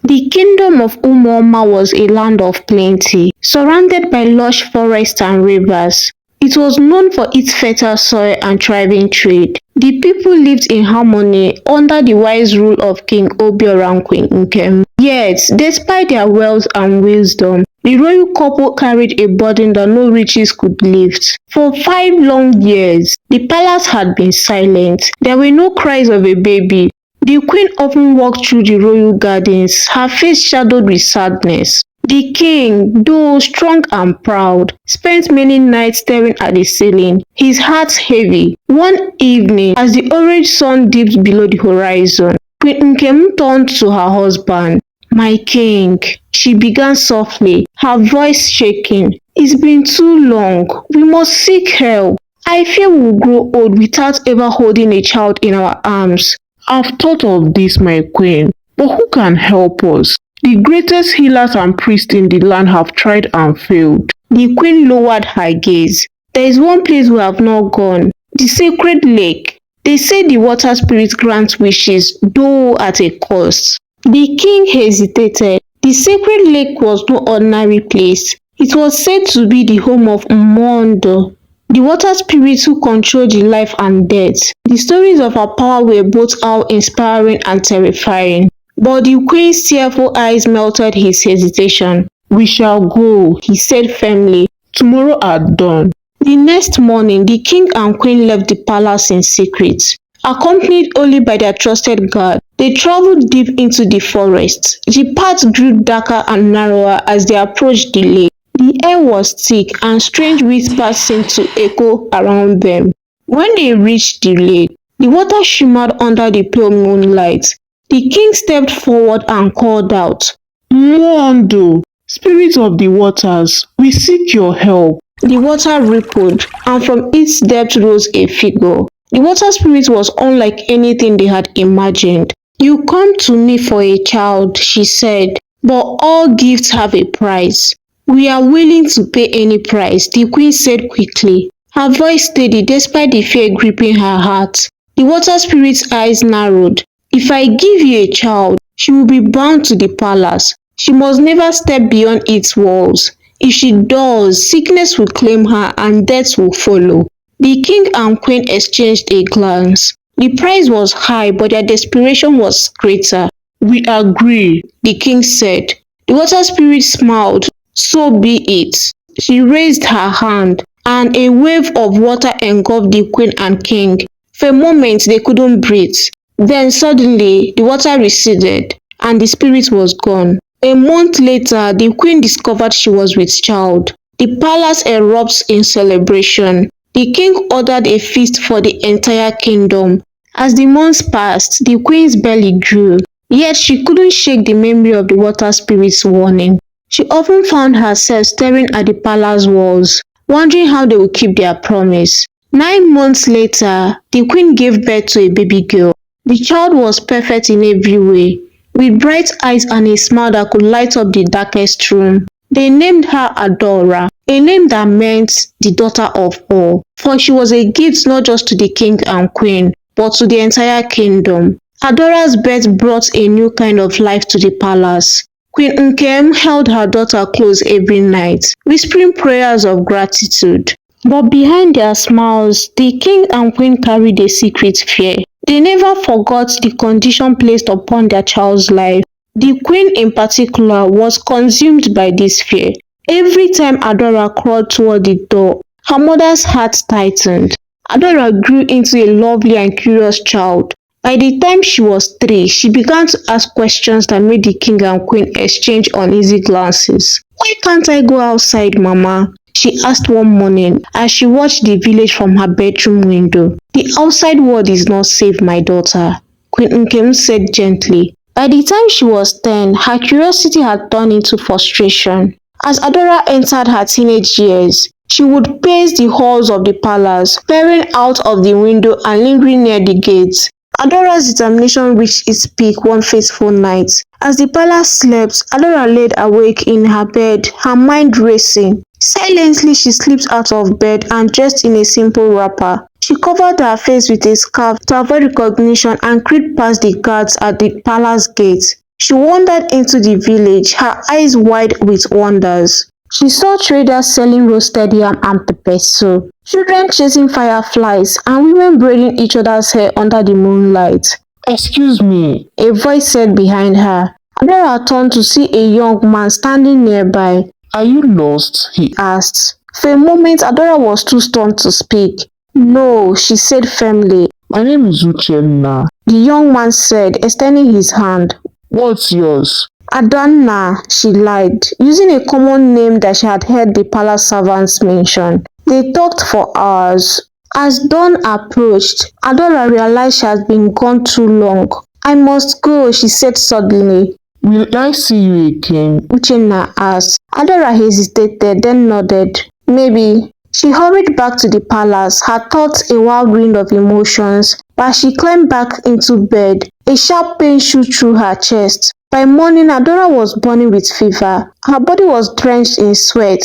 The kingdom of Umuoma was a land of plenty, surrounded by lush forests and rivers. It was known for its fertile soil and thriving trade. The people lived in harmony under the wise rule of King Obiora and Queen Nkem. Yet, despite their wealth and wisdom, the royal couple carried a burden that no riches could lift. For 5 long years, the palace had been silent. There were no cries of a baby. The queen often walked through the royal gardens, her face shadowed with sadness. The king, though strong and proud, spent many nights staring at the ceiling, his heart heavy. One evening, as the orange sun dipped below the horizon, Queen Nkem turned to her husband. "My king," she began softly, her voice shaking. "It's been too long. We must seek help. I fear we'll grow old without ever holding a child in our arms." "I've thought of this, my queen, but who can help us? The greatest healers and priests in the land have tried and failed." The queen lowered her gaze. "There is one place we have not gone, the sacred lake. They say the water spirit grants wishes, though at a cost." The king hesitated. The sacred lake was no ordinary place. It was said to be the home of Mmondo, the water spirits who control the life and death. The stories of her power were both awe-inspiring and terrifying. But the queen's tearful eyes melted his hesitation. "We shall go," he said firmly. "tomorrow at dawn." The next morning, the king and queen left the palace in secret. Accompanied only by their trusted guard, they traveled deep into the forest. The path grew darker and narrower as they approached the lake. The air was thick and strange whispers seemed to echo around them. When they reached the lake, the water shimmered under the pale moonlight. The king stepped forward and called out, "Mmondo, spirit of the waters, we seek your help." The water rippled, and from its depth rose a figure. The water spirit was unlike anything they had imagined. "You come to me for a child," she said, "but all gifts have a price." "We are willing to pay any price," the queen said quickly, her voice steady despite the fear gripping her heart. The water spirit's eyes narrowed. "If I give you a child, she will be bound to the palace. She must never step beyond its walls. If she does, sickness will claim her and death will follow." The king and queen exchanged a glance. The price was high, but their desperation was greater. "We agree," the king said. The water spirit smiled. "So be it." She raised her hand, and a wave of water engulfed the queen and king. For a moment, they couldn't breathe. Then suddenly, the water receded, and the spirit was gone. A month later, the queen discovered she was with child. The palace erupts in celebration. The king ordered a feast for the entire kingdom. As the months passed, the queen's belly grew. Yet she couldn't shake the memory of the water spirit's warning. She often found herself staring at the palace walls, wondering how they would keep their promise. 9 months later, the queen gave birth to a baby girl. The child was perfect in every way, with bright eyes and a smile that could light up the darkest room. They named her Adora, a name that meant the daughter of all, for she was a gift not just to the king and queen, but to the entire kingdom. Adora's birth brought a new kind of life to the palace. Queen Nkem held her daughter close every night, whispering prayers of gratitude. But behind their smiles, the king and queen carried a secret fear. They never forgot the condition placed upon their child's life. The queen in particular was consumed by this fear. Every time Adora crawled toward the door, her mother's heart tightened. Adora grew into a lovely and curious child. By the time she was 3, she began to ask questions that made the king and queen exchange uneasy glances. "Why can't I go outside, Mama?" she asked one morning as she watched the village from her bedroom window. "The outside world is not safe, my daughter," Queen Nkem said gently. By the time she was 10, her curiosity had turned into frustration. As Adora entered her teenage years, she would pace the halls of the palace, peering out of the window and lingering near the gates. Adora's determination reached its peak one fateful night. As the palace slept, Adora laid awake in her bed, her mind racing. Silently, she slipped out of bed and dressed in a simple wrapper. She covered her face with a scarf to avoid recognition and crept past the guards at the palace gate. She wandered into the village, her eyes wide with wonders. She saw traders selling roasted yam and pepper soup, children chasing fireflies, and women braiding each other's hair under the moonlight. Excuse me, A voice said behind her. Adora turned to see a young man standing nearby. are you lost? He Asked. For a moment, Adora was too stunned to speak. No, she said firmly. My name is Uchenna. The young man said, extending his hand. What's yours? Adanna, she lied, using a common name that she had heard the palace servants mention. They talked for hours. As dawn approached, Adora realized she had been gone too long. I must go, she said suddenly. Will I see you again? Uchenna asked. Adora hesitated, then nodded. Maybe. She hurried back to the palace, her thoughts a whirlwind of emotions. But as she climbed back into bed, a sharp pain shot through her chest. By morning, Adora was burning with fever. Her body was drenched in sweat.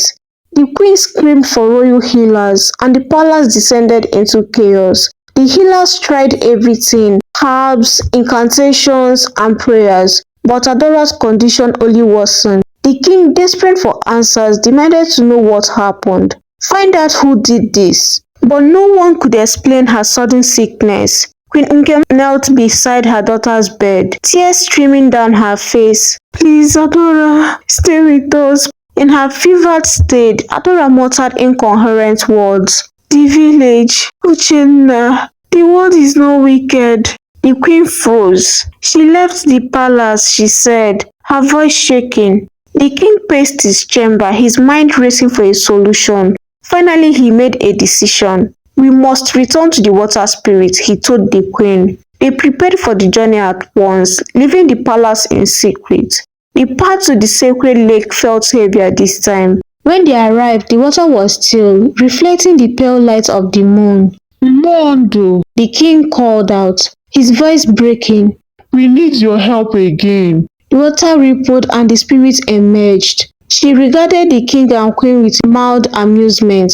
The queen screamed for royal healers, and the palace descended into chaos. The healers tried everything, herbs, incantations, and prayers, but Adora's condition only worsened. The king, desperate for answers, demanded to know what happened. Find out who did this. But no one could explain her sudden sickness. Queen Nkem knelt beside her daughter's bed, tears streaming down her face. Please, Adora, stay with us. In her fevered state, Adora muttered incoherent words. The village, Uchenna, the world is not wicked. The queen froze. She left the palace, she said, her voice shaking. The king paced his chamber, his mind racing for a solution. Finally, he made a decision. We must return to the water spirit, he told the queen. They prepared for the journey at once, leaving the palace in secret. The path to the sacred lake felt heavier this time. When they arrived, the water was still, reflecting the pale light of the moon. Mondo, The king called out, his voice breaking. we need your help again. The water rippled and the spirit emerged. She regarded the king and queen with mild amusement.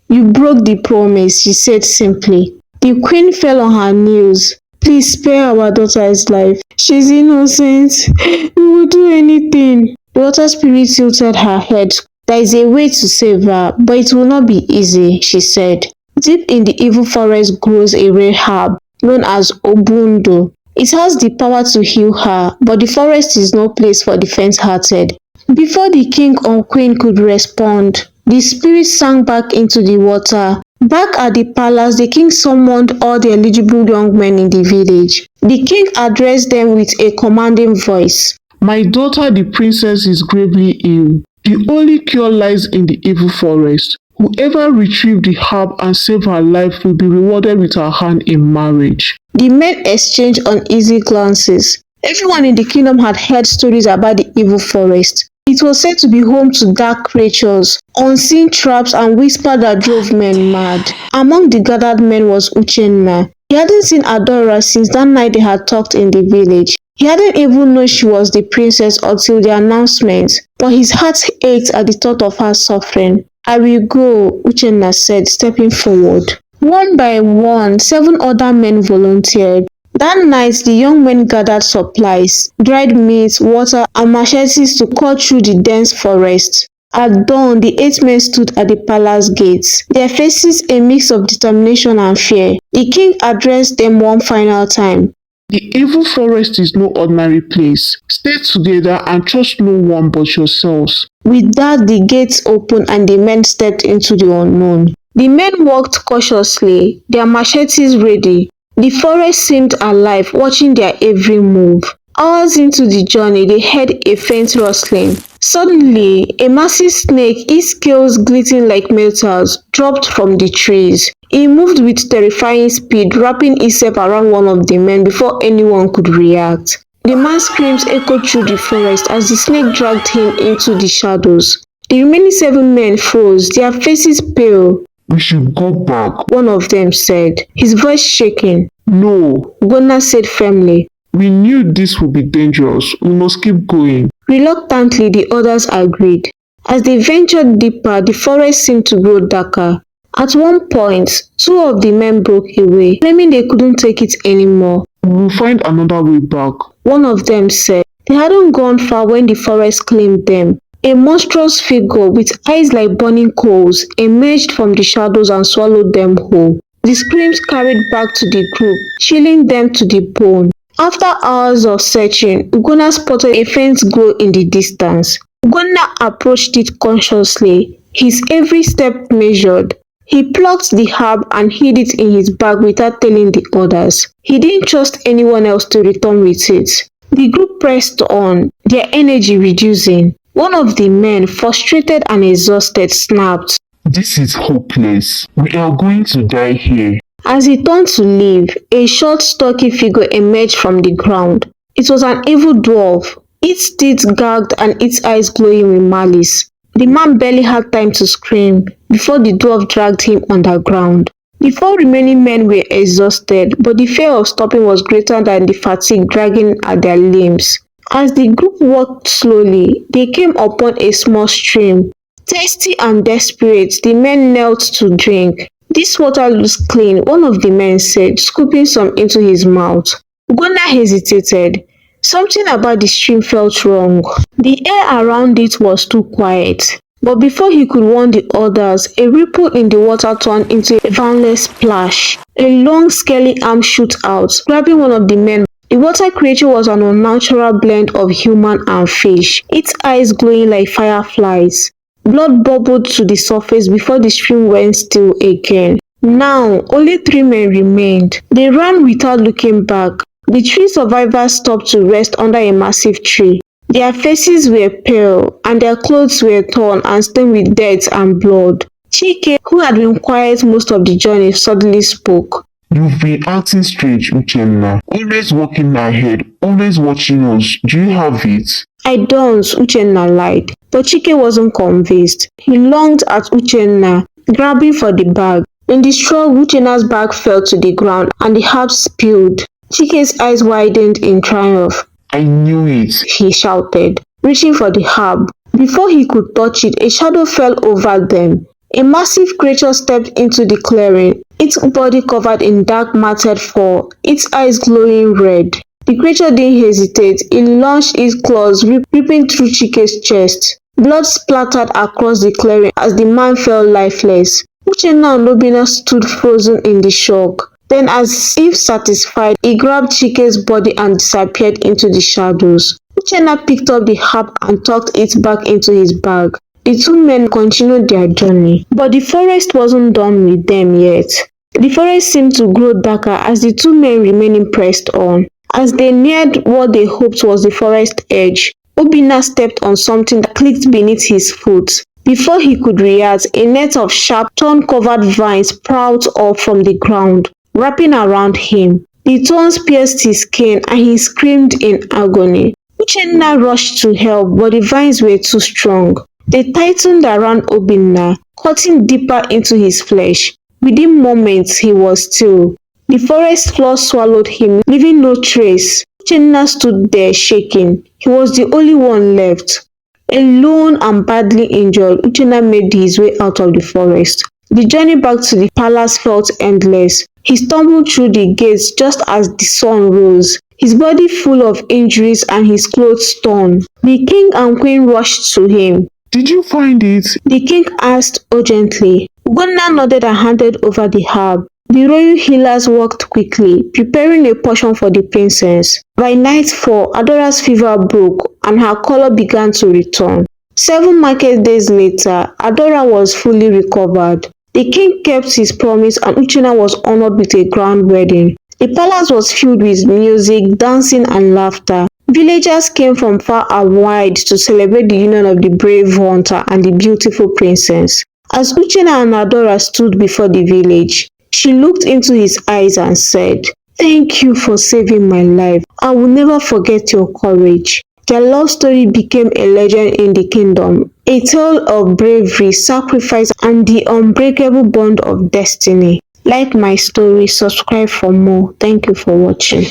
You broke the promise, she said simply. The queen fell on her knees. Please spare our daughter's life. She's innocent. We will do anything. The water spirit tilted her head. There is a way to save her, but it will not be easy, she said. Deep in the evil forest grows a rare herb known as Obundo. It has the power to heal her, but the forest is no place for the faint-hearted. Before the king or queen could respond, the spirit sank back into the water. Back at the palace, the king summoned all the eligible young men in the village. The king addressed them with a commanding voice. My daughter, the princess, is gravely ill. The only cure lies in the evil forest. Whoever retrieved the herb and saved her life will be rewarded with her hand in marriage. The men exchanged uneasy glances. Everyone in the kingdom had heard stories about the evil forest. It was said to be home to dark creatures, unseen traps, and whispers that drove men mad. Among the gathered men was Uchenna. He hadn't seen Adora since that night they had talked in the village. He hadn't even known she was the princess until the announcement, but his heart ached at the thought of her suffering. I will go, Uchenna said, stepping forward. One by one, 7 other men volunteered. That night, the young men gathered supplies, dried meat, water, and machetes to cut through the dense forest. At dawn, the 8 men stood at the palace gates, their faces a mix of determination and fear. The king addressed them one final time. The evil forest is no ordinary place. Stay together and trust no one but yourselves. With that, the gates opened and the men stepped into the unknown. The men walked cautiously, their machetes ready. The forest seemed alive, watching their every move. Hours into the journey, they heard a faint rustling. Suddenly, a massive snake, its scales glittering like metals, dropped from the trees. It moved with terrifying speed, wrapping itself around one of the men before anyone could react. The man's screams echoed through the forest as the snake dragged him into the shadows. The remaining 7 men froze, their faces pale. We should go back. One of them said, his voice shaking. No, Gona said firmly. we knew this would be dangerous. We must keep going. Reluctantly, the others agreed. As they ventured deeper, the forest seemed to grow darker. At one point, 2 of the men broke away, claiming they couldn't take it anymore. We will find another way back. One of them said. They hadn't gone far when the forest claimed them. A monstrous figure with eyes like burning coals emerged from the shadows and swallowed them whole. The screams carried back to the group, chilling them to the bone. After hours of searching, Ugonna spotted a faint glow in the distance. Ugonna approached it cautiously, his every step measured. He plucked the herb and hid it in his bag without telling the others. He didn't trust anyone else to return with it. The group pressed on, their energy reducing. One of the men, frustrated and exhausted, snapped. This is hopeless. We are going to die here. As he turned to leave, a short, stocky figure emerged from the ground. It was an evil dwarf, its teeth gagged and its eyes glowing with malice. The man barely had time to scream before the dwarf dragged him underground. The 4 remaining men were exhausted, but the fear of stopping was greater than the fatigue dragging at their limbs. As the group walked slowly, they came upon a small stream. Thirsty and desperate, the men knelt to drink. "This water looks clean," one of the men said, scooping some into his mouth. Ugonna hesitated. Something about the stream felt wrong. The air around it was too quiet. But before he could warn the others, a ripple in the water turned into a boundless splash. A long, scaly arm shot out, grabbing one of the men. The water creature was an unnatural blend of human and fish, its eyes glowing like fireflies. Blood bubbled to the surface before the stream went still again. Now, only 3 men remained. They ran without looking back. The 3 survivors stopped to rest under a massive tree. Their faces were pale, and their clothes were torn and stained with dirt and blood. Chike, who had been quiet most of the journey, suddenly spoke. You've been acting strange, Uchenna. Always walking ahead, always watching us. Do you have it? I don't, Uchenna lied. But Chike wasn't convinced. He lunged at Uchenna, grabbing for the bag. In the struggle, Uchenna's bag fell to the ground and the herb spilled. Chike's eyes widened in triumph. I knew it, he shouted, reaching for the herb. Before he could touch it, a shadow fell over them. A massive creature stepped into the clearing, its body covered in dark matted fur, its eyes glowing red. The creature didn't hesitate. It launched its claws, ripping through Chike's chest. Blood splattered across the clearing as the man fell lifeless. Uchenna and Obinna stood frozen in the shock. Then, as if satisfied, he grabbed Chike's body and disappeared into the shadows. Uchenna picked up the herb and tucked it back into his bag. The 2 men continued their journey, but the forest wasn't done with them yet. The forest seemed to grow darker as the 2 men remained pressed on. As they neared what they hoped was the forest edge, Obinna stepped on something that clicked beneath his foot. Before he could react, a net of sharp, thorn-covered vines sprouted up from the ground, wrapping around him. The thorns pierced his skin and he screamed in agony. Uchenna rushed to help, but the vines were too strong. They tightened around Obinna, cutting deeper into his flesh. Within moments, he was still. The forest claws swallowed him, leaving no trace. Uchenna stood there shaking. He was the only one left. Alone and badly injured, Uchenna made his way out of the forest. The journey back to the palace felt endless. He stumbled through the gates just as the sun rose, his body full of injuries and his clothes torn. The king and queen rushed to him. Did you find it? The king asked urgently. Ugonna nodded and handed over the herb. The royal healers worked quickly, preparing a potion for the princess. By nightfall, Adora's fever broke and her color began to return. 7 market days later, Adora was fully recovered. The king kept his promise and Uchenna was honored with a grand wedding. The palace was filled with music, dancing and laughter. Villagers came from far and wide to celebrate the union of the brave hunter and the beautiful princess. As Uchenna and Adora stood before the village, she looked into his eyes and said, "Thank you for saving my life. I will never forget your courage." Their love story became a legend in the kingdom, a tale of bravery, sacrifice, and the unbreakable bond of destiny. Like my story, subscribe for more. Thank you for watching.